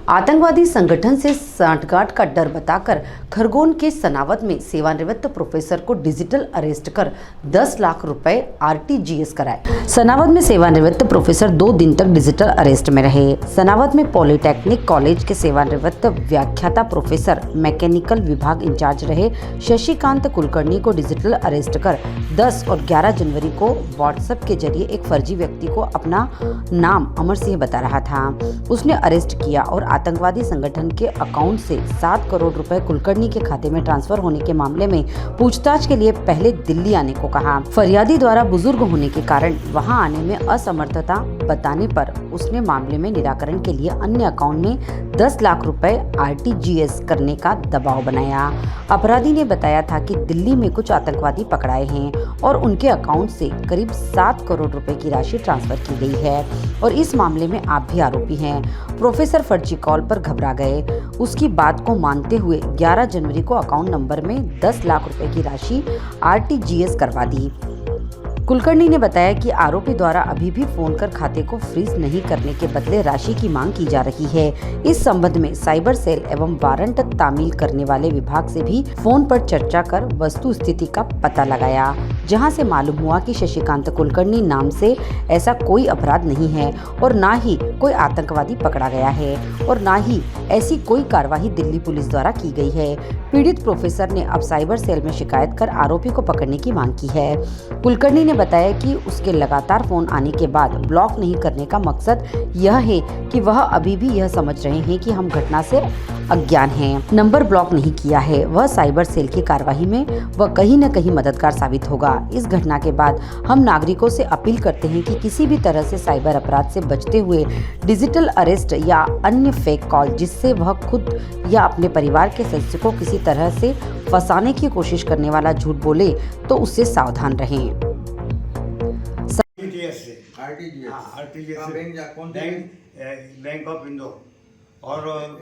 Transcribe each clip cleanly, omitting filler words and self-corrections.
आतंकवादी संगठन से सांठगांठ का डर बताकर खरगोन के सनावद में सेवानिवृत्त प्रोफेसर को डिजिटल अरेस्ट कर 10 लाख रुपए आरटीजीएस कराए। सनावद में सेवानिवृत्त प्रोफेसर 2 दिन तक डिजिटल अरेस्ट में रहे। सनावद में पॉलिटेक्निक कॉलेज के सेवानिवृत्त व्याख्याता प्रोफेसर मैकेनिकल विभाग इंचार्ज रहे शशिकांत कुलकर्णी को डिजिटल अरेस्ट कर 10 और 11 जनवरी को व्हाट्सएप के जरिए एक फर्जी व्यक्ति को अपना नाम अमर सिंह बता रहा था, उसने अरेस्ट किया और आतंकवादी संगठन के अकाउंट से 7 करोड़ रुपए कुलकर्णी के खाते में ट्रांसफर होने के मामले में पूछताछ के लिए पहले दिल्ली आने को कहा। फरियादी द्वारा बुजुर्ग होने के कारण वहां आने में असमर्थता बताने पर उसने मामले में निराकरण के लिए अन्य अकाउंट में 10 लाख रुपए आरटीजीएस करने का दबाव बनाया। अपराधी ने बताया था कि दिल्ली में कुछ आतंकवादी पकड़ाए हैं और उनके अकाउंट से करीब 7 करोड़ रुपए की राशि ट्रांसफर की गई है और इस मामले में आप भी आरोपी हैं। प्रोफेसर फर्जी कॉल पर घबरा गए। उसकी बात को मानते हुए 11 जनवरी को अकाउंट नंबर में 10 लाख रुपए की राशि आरटीजीएस करवा दी। कुलकर्णी ने बताया कि आरोपी द्वारा अभी भी फोन कर खाते को फ्रीज नहीं करने के बदले राशि की मांग की जा रही है। इस संबंध में साइबर सेल एवं वारंट तामील करने वाले विभाग से भी फोन पर चर्चा कर वस्तु स्थिति का पता लगाया, जहां से मालूम हुआ कि शशिकांत कुलकर्णी नाम से ऐसा कोई अपराध नहीं है और ना ही कोई आतंकवादी पकड़ा गया है और ना ही ऐसी कोई कार्रवाई दिल्ली पुलिस द्वारा की गई है। पीड़ित प्रोफेसर ने अब साइबर सेल में शिकायत कर आरोपी को पकड़ने की मांग की है। कुलकर्णी ने बताया कि उसके लगातार फोन आने के बाद ब्लॉक नहीं करने का मकसद यह है कि वह अभी भी यह समझ रहे हैं कि हम घटना से अज्ञान हैं। नंबर ब्लॉक नहीं किया है, वह साइबर सेल की कार्रवाई में वह कहीं न कहीं मददगार साबित होगा। इस घटना के बाद हम नागरिकों से अपील करते हैं कि किसी भी तरह से साइबर अपराध से बचते हुए डिजिटल अरेस्ट या अन्य फेक कॉल जिससे वह खुद या अपने परिवार के सदस्य को किसी तरह से फंसाने की कोशिश करने वाला झूठ बोले तो उससे सावधान रहें। बैंक ऑफ इंदौर और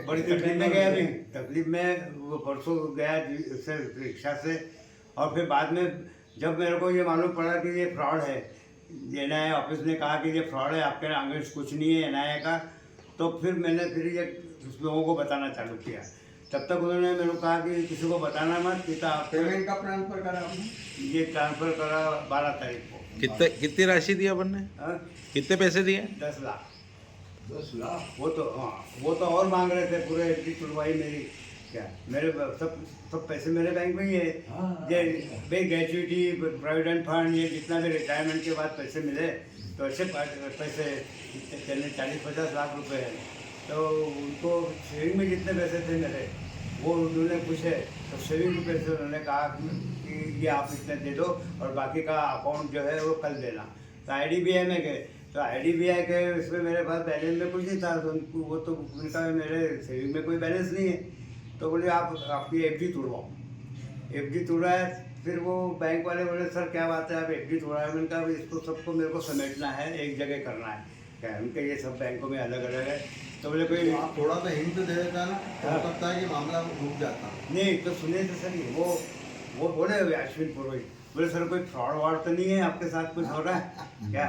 बड़ी तकलीफ में गया। अभी तकलीफ में वो परसों गया से रिक्शा से और फिर बाद में जब मेरे को ये मालूम पड़ा कि ये फ्रॉड है, एनआईए ऑफिस ने कहा कि ये फ्रॉड है, आपके अगेंस्ट कुछ नहीं है एनआईए का, तो फिर मैंने ये लोगों को बताना चालू किया। तब तक उन्होंने मेरे को कहा कि किसी को बताना मत, पिता पेमेंट का ट्रांसफर करा आपने? ये ट्रांसफर करा 12 तारीख को। कितनी राशि दी अपन ने? कितने पैसे दिए? 10 लाख। 10 लाख? वो तो और मांग रहे थे, पूरे एफडी तुड़वाई मेरी। क्या मेरे सब पैसे मेरे बैंक में ही है। ये ग्रेजुएटी, प्रोविडेंट फंड, ये जितना भी रिटायरमेंट के बाद पैसे मिले तो ऐसे पैसे 40-50 लाख रुपए हैं। तो उनको सेविंग में जितने पैसे थे मेरे वो उन्होंने पूछे तो सेविंग के पैसे उन्होंने कहा कि ये आप इतने दे दो और बाकी का अकाउंट जो है वो कल देना। तो आईडीबीआई में गए तो आईडीबीआई के इसमें मेरे पास बैलेंस में कुछ नहीं था, तो वो तो उनका मेरे सेविंग में कोई बैलेंस नहीं है। तो बोले आप आपकी एफडी तोड़वाओ। एफडी तोड़ाया, फिर वो बैंक वाले बोले सर क्या बात है आप एफडी तोड़ाए? मैंने कहा इसको सबको मेरे को समेटना है, एक जगह करना है। क्या उनके ये सब बैंकों में अलग अलग है। तो बोले कोई आप थोड़ा सा हिंट दे देता ना, हो सकता है कि मामला रुक जाता। नहीं तो सुनिए तो सर, वो बोले अश्विन पुरोहित बोले सर कोई फ्रॉड वार्ड तो नहीं है आपके साथ, कुछ हो रहा है क्या?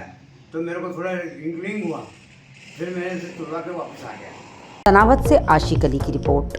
तो मेरे को थोड़ा इंक्लिंग हुआ, फिर मैंने तुड़वा के वापस आ गया। सनावद से आशिक अली की रिपोर्ट।